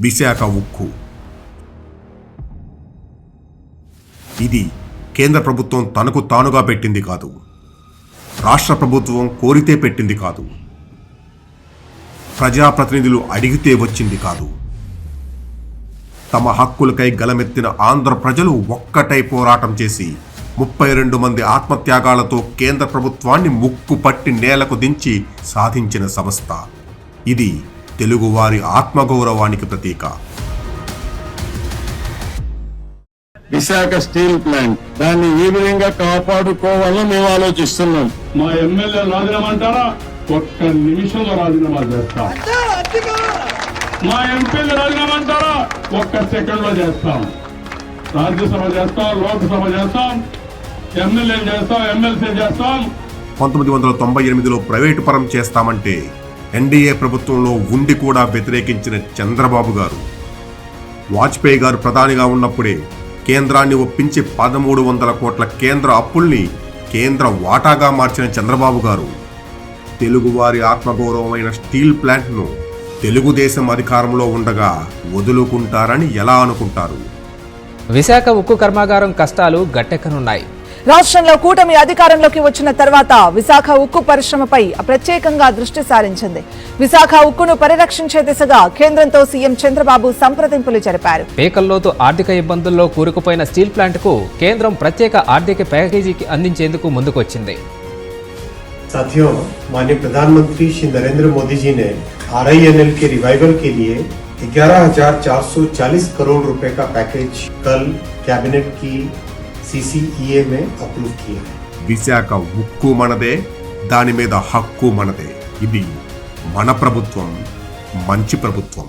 విశాఖ ఉక్కు. ఇది కేంద్ర ప్రభుత్వం తనకు తానుగా పెట్టింది కాదు, రాష్ట్ర ప్రభుత్వం కోరితే పెట్టింది కాదు, ప్రజాప్రతినిధులు అడిగితే వచ్చింది కాదు. తమ హక్కులకై గలమెత్తిన ఆంధ్ర ప్రజలు ఒక్కటై పోరాటం చేసి 32 మంది ఆత్మత్యాగాలతో కేంద్ర ప్రభుత్వాన్ని ముక్కు పట్టి నేలకు దించి సాధించిన సంస్థ. ఇది తెలుగువారి ఆత్మగౌరవానికి ప్రతీక. విశాఖ స్టీల్ ప్లాంట్ దాన్ని ఈ విధంగా కాపాడుకోవాలని మేము ఆలోచిస్తున్నాం. మా ఎమ్మెల్యే రాజీనామా అంటారా? ఒక్క నిమిషంలో రాజీనామా చేస్తాం. మా ఎంపీలు రాజీనామా అంటారా? ఒక్క సెకండ్ లో చేస్తాం. రాజ్యసభ చేస్తాం, లోక్సభ చేస్తాం, ఎమ్మెల్యేలు చేస్తాం, ఎమ్మెల్సీ చేస్తాం. 1998లో ప్రైవేటు పరం చేస్తామంటే ఎన్డీఏ ప్రభుత్వంలో ఉండి కూడా వ్యతిరేకించిన చంద్రబాబు గారు, వాజ్పేయి గారు ప్రధానిగా ఉన్నప్పుడే కేంద్రాన్ని ఒప్పించి 1300 కోట్ల కేంద్ర అప్పుల్ని కేంద్ర వాటాగా మార్చిన చంద్రబాబు గారు తెలుగువారి ఆత్మగౌరవమైన స్టీల్ ప్లాంట్ను తెలుగుదేశం అధికారంలో ఉండగా వదులుకుంటారని ఎలా అనుకుంటారు? విశాఖ ఉక్కు కర్మాగారం కష్టాలు గట్టెక్కనున్నాయి. రాష్ట్రంలో కూటమి అధికారంలోకి వచ్చిన తర్వాత విశాఖ ఉక్కు పరిశ్రమపై ప్రత్యేకంగా దృష్టి సారించింది. విశాఖ ఉక్కును పరిరక్షించే దిశగా కేంద్రంతో సీఎం చంద్రబాబు సంప్రదింపులు జరిపారు. పేకల్లోతు ఆర్థిక ఇబ్బందుల్లో కూరుకుపోయిన స్టీల్ ప్లాంట్కు కేంద్రం ప్రత్యేక ఆర్థిక ప్యాకేజీకి అందించేందుకు ముందుకొచ్చింది. साथियों, माननीय प्रधानमंत्री श्री नरेंद्र मोदी जी ने RINL के रिवाइवल के लिए 11,440 करोड़ रुपए का पैकेज कल कैबिनेट की CCEA में अप्रूव किया है. విశాఖ ఉక్కు మనదే, దాని మీద హక్కు మనదే. ఇది మన ప్రభుత్వం, మంచి ప్రభుత్వం.